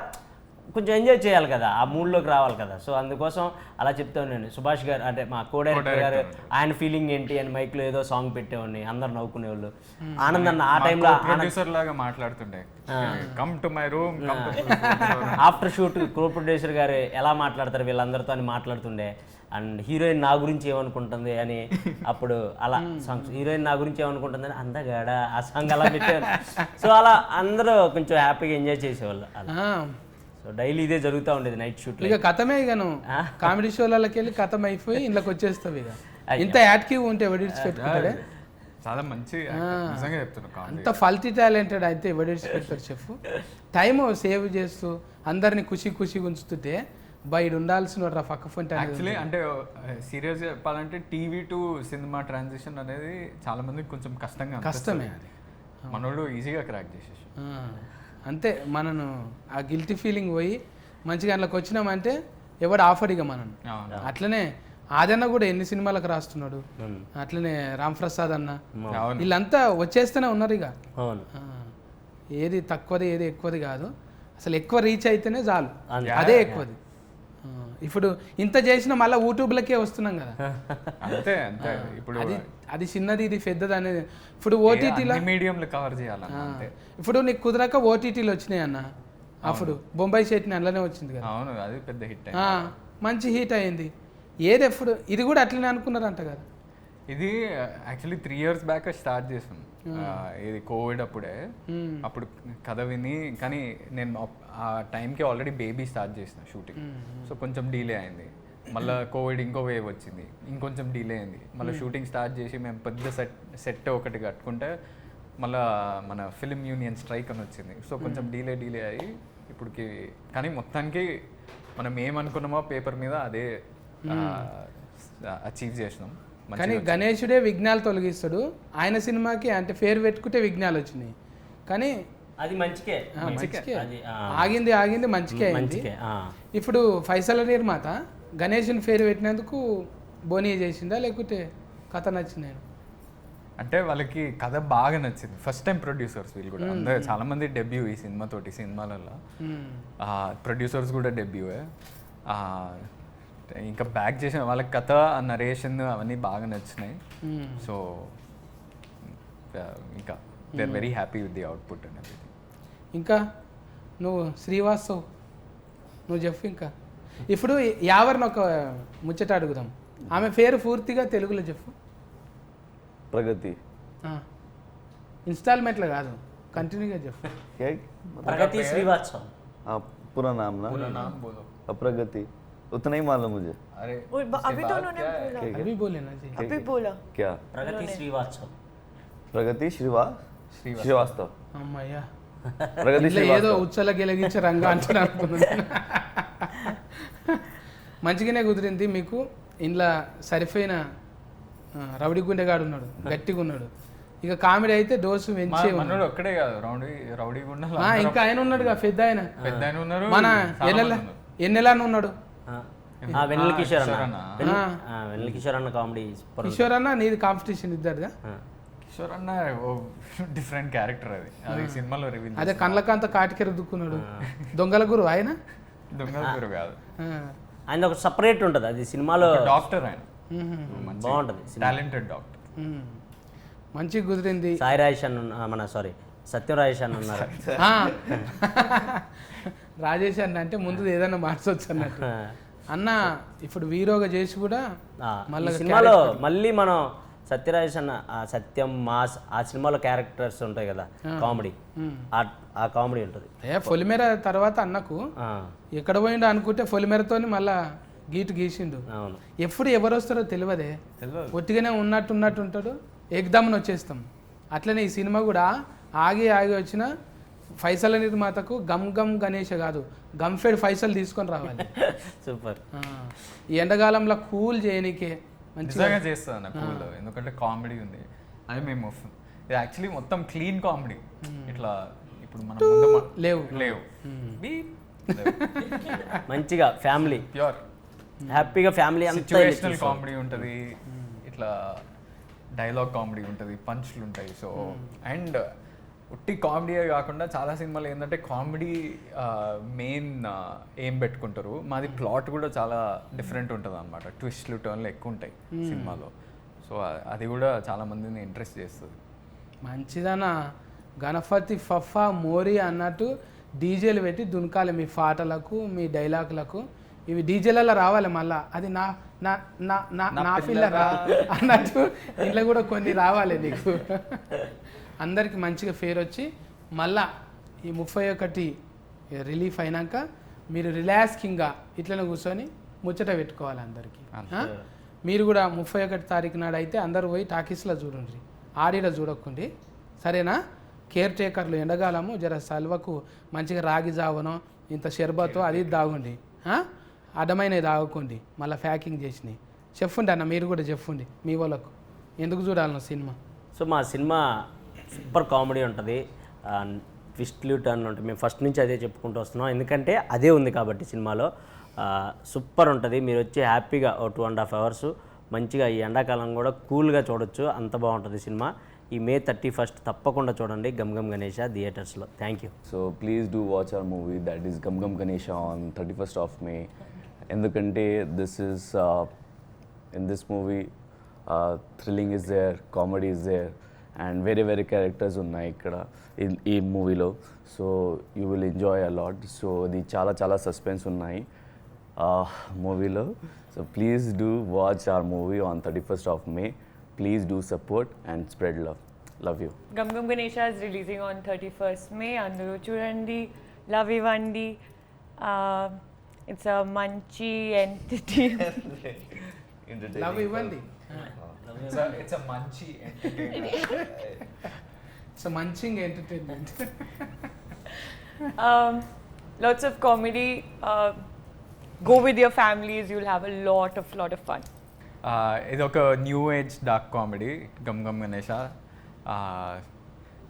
Speaker 3: కొంచెం ఎంజాయ్ చేయాలి కదా, ఆ మూడ్లోకి రావాలి కదా. సో అందుకోసం అలా చెప్తా ఉన్నాను. సుభాష్ గారు అంటే మా కో డైరెక్టర్ గారు, ఆయన ఫీలింగ్ ఏంటి అని మైక్లో ఏదో సాంగ్ పెట్టేవాడిని, అందరు నవ్వుకునేవాళ్ళు. ఆనంద్ అన్న ఆ టైంలో
Speaker 2: ప్రొడ్యూసర్ లాగా మాట్లాడుతుండే, come to my room.
Speaker 3: After shoot co producer గారు ఎలా మాట్లాడతారు వీళ్ళందరితో అని మాట్లాడుతుండే. అండ్ హీరోయిన్ నా గురించి ఏమనుకుంటుంది అని, అప్పుడు అలా సాంగ్స్, హీరోయిన్ నా గురించి ఏమనుకుంటుంది అని అందగాడ ఆ సాంగ్ అలా పెట్టేవాళ్ళు. సో అలా అందరూ కొంచెం హ్యాపీగా ఎంజాయ్ చేసేవాళ్ళు అలా. సో డైలీ ఇదే జరుగుతూ ఉండేది నైట్ షూట్.
Speaker 1: ఇక కథమే, ఇక నువ్వు కామెడీ షోలకి వెళ్ళి కథం అయిపోయి ఇంట్లోకి వచ్చేస్తావు. ఇక ఇంత యాక్టివ్ ఉంటే ఎవడిడ్స్ పెట్టుకుంటాడే.
Speaker 2: చాలా మంచి నిజంగా చెప్తున్నా,
Speaker 1: అంత ఫల్టీ టాలెంటెడ్ అయితే ఎవడిడ్స్ పెడతారు చెప్పు. టైం సేవ్ చేస్తూ అందరినీ ఖుషిగా ఉంచుతుంటే బయట ఉండాల్సిన పక్క ఫోన్.
Speaker 2: యాక్చువల్లీ అంటే సీరియస్ చెప్పాలంటే టీవీ టు సినిమా ట్రాన్సిషన్ అనేది చాలా మందికి కొంచెం కష్టమే అది. మనోడు ఈజీగా క్రాక్ చేసేసి
Speaker 1: అంతే. మనను ఆ గిల్టీ ఫీలింగ్ పోయి మంచిగా అందులోకి వచ్చినామంటే ఎవడు ఆఫర్ ఇక మనను. అట్లనే ఆదన్న కూడా ఎన్ని సినిమాలకు రాస్తున్నాడు, అట్లనే రామ్ ప్రసాద్ అన్న, వీళ్ళంతా వచ్చేస్తూనే ఉన్నారు. ఇక ఏది తక్కువది ఏది ఎక్కువది కాదు, అసలు ఎక్కువ రీచ్ అయితేనే చాలు, అదే ఎక్కువది. ఇప్పుడు ఇంత చేసినా మళ్ళీ యూట్యూబ్లకే వస్తున్నాం కదా.
Speaker 2: అంతే అంతే ఇప్పుడు
Speaker 1: అది చిన్నది ఇది పెద్దది అనేది. ఇప్పుడు ఓటీటీలో
Speaker 2: మీడియంలో కవర్ చేయాలన్న అంతే.
Speaker 1: ఇప్పుడు నీకు కుదరక ఓటీటీలు వచ్చినాయి అన్న. అప్పుడు బొంబాయి చట్నీ అందులోనే వచ్చింది కదా.
Speaker 2: అవును, అది పెద్ద హిట్
Speaker 1: మంచి హీట్ అయింది. ఏది ఎప్పుడు ఇది కూడా అట్లనే అనుకున్నారంట కదా.
Speaker 2: ఇది యాక్చువల్లీ 3 years బ్యాక్ స్టార్ట్ చేసాం. ఇది కోవిడ్ అప్పుడే. అప్పుడు కథ విని, కానీ నేను ఆ టైంకి ఆల్రెడీ బేబీ స్టార్ట్ చేసిన షూటింగ్. సో కొంచెం డిలే అయింది. మళ్ళీ కోవిడ్ ఇంకో వేవ్ వచ్చింది, ఇంకొంచెం డిలే అయింది. మళ్ళీ షూటింగ్ స్టార్ట్ చేసి మేము పెద్ద సెట్ ఒకటి కట్టుకుంటే మళ్ళీ మన ఫిల్మ్ యూనియన్ స్ట్రైక్ అని వచ్చింది. సో కొంచెం డిలే అయ్యి ఇప్పటికి, కానీ మొత్తానికి మనం ఏమనుకున్నామో పేపర్ మీద అదే అచీవ్ చేసినాం.
Speaker 1: కానీ గణేశుడే విఘ్నాలు తొలగిస్తాడు. ఆయన సినిమాకి అంటే పేరు పెట్టుకుంటే విఘ్నాలు వచ్చినాయి, కానీ
Speaker 3: అది మంచికే
Speaker 1: ఆగింది మంచికే అయింది. ఇప్పుడు ఫైసల నిర్మాత గణేశుని పేరు పెట్టినందుకు బోనీ చేసిందా లేకుంటే కథ నచ్చింది?
Speaker 2: అంటే వాళ్ళకి కథ బాగా నచ్చింది. ఫస్ట్ టైం ప్రొడ్యూసర్స్ వీళ్ళు కూడా. అందరూ చాలా మంది డెబ్యూ ఈ సినిమాలలో. ప్రొడ్యూసర్స్ కూడా డెబ్యూయే. ఇంకా బ్యాక్ చేసిన వాళ్ళకి కథ, నరేషన్ అవన్నీ బాగా నచ్చినాయి. సో ఇంకా they are very happy with the output and everything.
Speaker 1: ఇంకా నువ్వు శ్రీవాస్తవ్ నువ్వు చెప్పు. ఇంకా ఇప్పుడు యావర్ని ఒక ముచ్చట అడుగుదాం. ఆమె పేరు పూర్తిగా తెలుగులో చెప్పు.
Speaker 4: प्रगति.
Speaker 1: ఇన్స్టాల్మెంట్లో కాదు, కంటిన్యూగా చెప్పు.
Speaker 4: क्या
Speaker 3: प्रगति श्रीवास्तव.
Speaker 4: हाँ, पूरा नाम ना.
Speaker 2: पूरा नाम बोलो.
Speaker 4: प्रगति उतना ही मालूम मुझे.
Speaker 2: अरे
Speaker 5: अभी तो उन्होंने बोला.
Speaker 1: अभी बोले ना जी.
Speaker 5: अभी बोला.
Speaker 4: क्या?
Speaker 3: प्रगति श्रीवास्तव.
Speaker 4: प्रगति श्रीवास्तव.
Speaker 1: అమ్మయ్యా,
Speaker 4: प्रगति
Speaker 1: ఇట్లా ఏదో ఉచ్చల గెలిగించే రంగా అంటున్నా అనుకున్నాను. మంచిగానే కుదిరింది మీకు. ఇంట్లో సరిపోయిన రౌడీ గుండెగాడు ఉన్నాడు, గట్టిగా ఉన్నాడు. ఇక కామెడీ అయితే డోసు పెంచే
Speaker 2: మనోడు ఒక్కడే కాదు, రౌడీ గుండా
Speaker 1: ఇంకా ఆయన ఉన్నాడుగా, పెద్ద ఆయన
Speaker 2: ఉన్నారు.
Speaker 1: మన ఎన్నెలా ఉన్నాడు.
Speaker 3: వెన్నెల కిషోర్ అన్న. వెన్నెల కిషోర్ అన్న కామెడీ.
Speaker 1: కిషోర్ అన్న నీది కాంపిటీషన్ ఇద్దరుదా.
Speaker 2: కిషోర్ అన్న డిఫరెంట్ క్యారెక్టర్ అది సినిమాలో రివీల్.
Speaker 1: అదే కళ్ళకంత కాటికెర దుక్కున్నాడు. దొంగల గురు ఆయన.
Speaker 2: దొంగల గురు కాదు,
Speaker 3: ఆయన ఒక సపరేట్ ఉంటుంది అది సినిమాలో.
Speaker 2: డాక్టర్ ఆయన,
Speaker 3: బాగుంటుంది,
Speaker 2: టాలెంటెడ్ డాక్టర్.
Speaker 1: మంచిగా కుదిరింది.
Speaker 3: సాయి రాజేష్ అన్న మన సత్యం రాజేష్ అన్న ఉన్నారు.
Speaker 1: రాజేష్ అన్న అంటే ముందు ఏదైనా మార్చవచ్చు అన్నట్టు. అన్న ఇప్పుడు హీరోగా చేసి కూడా
Speaker 3: మళ్ళీ సినిమాలో మళ్ళీ మనం సత్యరాజేష్ అన్న సత్యం మాస్ ఆ సినిమాలో క్యారెక్టర్స్ ఉంటాయి కదా, కామెడీ, ఆ కామెడీ ఉంటుంది.
Speaker 1: పొలిమేర తర్వాత అన్నకు ఎక్కడ పోయిండో అనుకుంటే పొలిమేరతో మళ్ళా గీసిండు. ఎప్పుడు ఎవరు వస్తారో తెలియదే, ఒట్టిగానే ఉన్నట్టు ఉంటాడు, ఎగ్దామని వచ్చేస్తాం. అట్లనే ఈ సినిమా కూడా ఆగి వచ్చిన ఫైసల నిర్మాతకు గమ్ గణేష్ కాదు, గంఫెడ్ ఫైసల్ తీసుకొని రావాలి.
Speaker 3: సూపర్.
Speaker 1: ఈ ఎండాకాలంలో కూల్ చేయనికే
Speaker 2: మంచిగా చేస్తుంది అన్న కూల్, ఎందుకంటే కామెడీ ఉంది. అదే మేము ఇది యాక్చువల్లీ మొత్తం క్లీన్ కామెడీ. ఇట్లా ఇప్పుడు మనం లేవు
Speaker 3: మంచిగా ఫ్యామిలీ
Speaker 2: ప్యూర్
Speaker 3: హ్యాపీగా ఫ్యామిలీ
Speaker 2: సిచ్యువేషనల్ కామెడీ ఉంటుంది, ఇట్లా డైలాగ్ కామెడీ ఉంటుంది, పంచ్లు ఉంటాయి. సో అండ్ ఉట్టి కామెడీయే కాకుండా చాలా సినిమాలు ఏంటంటే కామెడీ మెయిన్ ఏం పెట్టుకుంటారు. మాది ప్లాట్ కూడా చాలా డిఫరెంట్ ఉంటుంది అనమాట, ట్విస్ట్లు టర్న్లు ఎక్కువ ఉంటాయి సినిమాలో. సో అది కూడా చాలా మందిని ఇంట్రెస్ట్ చేస్తుంది.
Speaker 1: మంచిదనా. గణపతి ఫఫా మోరీ అన్నట్టు డీజేలు పెట్టి దునకాలి మీ పాటలకు మీ డైలాగులకు. ఇవి డీజేలలో రావాలి మళ్ళా. అది నా నా నా నా నా పిల్లరా అన్నట్టు ఇంట్లో కూడా కొన్ని రావాలి నీకు. అందరికి మంచిగా ఫేర్ వచ్చి మళ్ళా ఈ 31 రిలీఫ్ అయినాక మీరు రిలాక్సింగ్గా ఇట్లనే కూర్చొని ముచ్చట పెట్టుకోవాలి అందరికీ. మీరు కూడా 31 తారీఖు నాడు అయితే అందరూ పోయి టాకీస్లో చూడండి, ఆడిలో చూడకండి, సరేనా? కేర్ టేకర్లు ఎండగాలము జర సల్వకు మంచిగా రాగి జావనో ఇంత షర్బతో అది తాగుండి, అడ్డమైనవి తాగకండి, మళ్ళీ ప్యాకింగ్ చేసినాయి. చెప్పండి అన్న, మీరు కూడా చెప్పండి మీ వాళ్ళకు ఎందుకు చూడాలన్న సినిమా.
Speaker 3: సో మా సినిమా సూపర్ కామెడీ ఉంటుంది, ట్విస్ట్లు టర్న్ ఉంటుంది. మేము ఫస్ట్ నుంచి అదే చెప్పుకుంటూ వస్తున్నాం, ఎందుకంటే అదే ఉంది కాబట్టి సినిమాలో. సూపర్ ఉంటుంది. మీరు వచ్చి హ్యాపీగా 2.5 hours మంచిగా ఈ ఎండాకాలం కూడా కూల్గా చూడొచ్చు, అంత బాగుంటుంది సినిమా. ఈ May 31 తప్పకుండా చూడండి గమ్ గణేష థియేటర్స్లో. Thank you.
Speaker 4: So please do watch our movie, that is Gum Ganesha on 31st of May. ఎందుకంటే this is in this movie thrilling is there, comedy is there, and వేరే వేరే characters ఉన్నాయి ఇక్కడ ఈ మూవీలో. So you will enjoy a lot. So ఇది చాలా చాలా సస్పెన్స్ ఉన్నాయి మూవీలో. So please do watch our movie on 31st of May. Please do support and spread love. Love you.
Speaker 5: Gum Gum Ganesha is releasing on 31st May. Andaru chudandi, love ivandi. It's a munchy entity.
Speaker 1: Love ఇవ్వండి,
Speaker 2: it's a మంచి
Speaker 1: it's munching entertainment.
Speaker 5: Lots of comedy. Go with your families. You'll have a lot of fun.
Speaker 2: ఇది ఒక new age dark comedy Gam Gam Ganesha.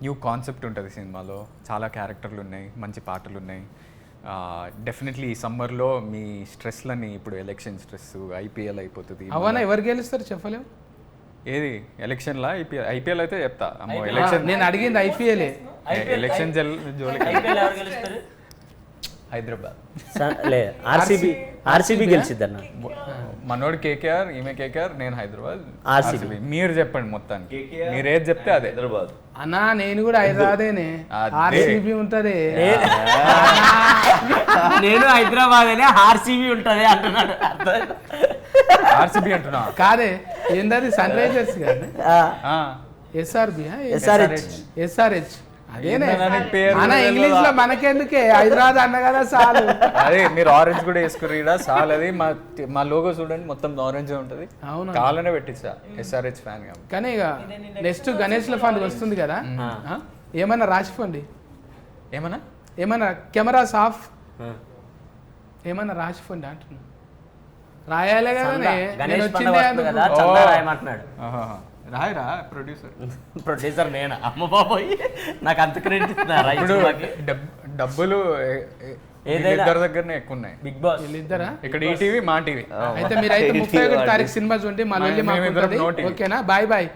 Speaker 2: New concept ఉంటుంది సినిమాలో, చాలా క్యారెక్టర్లు ఉన్నాయి, మంచి పాటలు ఉన్నాయి. డెఫినెట్లీ ఈ సమ్మర్లో మీ స్ట్రెస్లని, ఇప్పుడు ఎలక్షన్ స్ట్రెస్, ఐపీఎల్ అయిపోతుంది.
Speaker 1: అవనా ఎవరు గెలుస్తారు చెప్పలేము.
Speaker 2: ఏది ఎలక్షన్లా? ఐపీఎల్ అయితే చెప్తా. అమ్మో ఎలక్షన్
Speaker 1: నేను అడిగింది ఐపీఎల్.
Speaker 2: ఎలక్షన్ జోలికి హైదరాబాద్
Speaker 3: ఆర్సీబీ గెలిచిద్ది అన్న.
Speaker 2: మనోడు కేకేఆర్, ఈమె కేకేఆర్, నేను హైదరాబాద్.
Speaker 3: RCB.
Speaker 2: మీరు చెప్పండి మొత్తానికి, మీరు ఏది చెప్తే అదే.
Speaker 4: హైదరాబాద్.
Speaker 1: అన్నా నేను కూడా హైదరాబాదేనే,
Speaker 2: అదే.
Speaker 1: ఆర్సీబీ ఉంటది.
Speaker 3: నేను హైదరాబాద్ అనే ఆర్సీబీ ఉంటది అంటున్నాడు.
Speaker 2: ఆర్సీబీ అంటున్నా.
Speaker 1: కాదే ఏందది, సన్ రైజర్స్ కానీ ఎస్ఆర్బి, ఎస్ఆర్హెచ్ అదేనే
Speaker 2: ఏందన్నా పేరు
Speaker 1: అన్న.
Speaker 2: తెలియదా?
Speaker 1: ఇంగ్లీష్ లో మనకెందుకే, హైదరాబాద్ అన్న కదా చాలు.
Speaker 2: అదే మీరు ఆరెంజ్ కూడా వేసుకుని సాల్. అది మా లోగో చూడండి, మొత్తం ఆరెంజ్ ఉంటుంది.
Speaker 1: అవును.
Speaker 2: కావాలనే పెట్టించా, ఎస్ఆర్హెచ్ ఫ్యాన్ గా.
Speaker 1: కానీ ఇక నెక్స్ట్ గణేష్ల ఫండ్ వస్తుంది కదా, ఆ? ఏమన్నా రాసిపోండి,
Speaker 2: ఏమన్నా
Speaker 1: ఏమన్నా కెమెరాస్ ఆఫ్, ఏమన్నా రాసిపోండి అంటున్నా. రాయాలే కదా
Speaker 3: గణేష్ పండుగ వస్తుంది కదా, చందా రాయమంటున్నాడు.
Speaker 2: రాయరా ప్రొడ్యూసర్.
Speaker 3: ప్రొడ్యూసర్ నేను, అమ్మ బాబోయ్ నాకు అంత క్రెడిట్ ఇస్తున్నారా
Speaker 2: ఇప్పుడు డబ్బులు ఇద్దరి దగ్గరనే ఎక్కువ ఉన్నాయి.
Speaker 3: బిగ్ బాస్
Speaker 1: వీళ్ళిద్దరా?
Speaker 2: ఇక్కడ ఈటీవీ, మా టీవీ.
Speaker 1: అయితే మీరైతే 31 తారీఖు సినిమా చూడండి, మళ్ళీ
Speaker 2: మేమిద్దరం
Speaker 1: మాకు
Speaker 2: నోటి.
Speaker 1: ఓకేనా? Bye bye.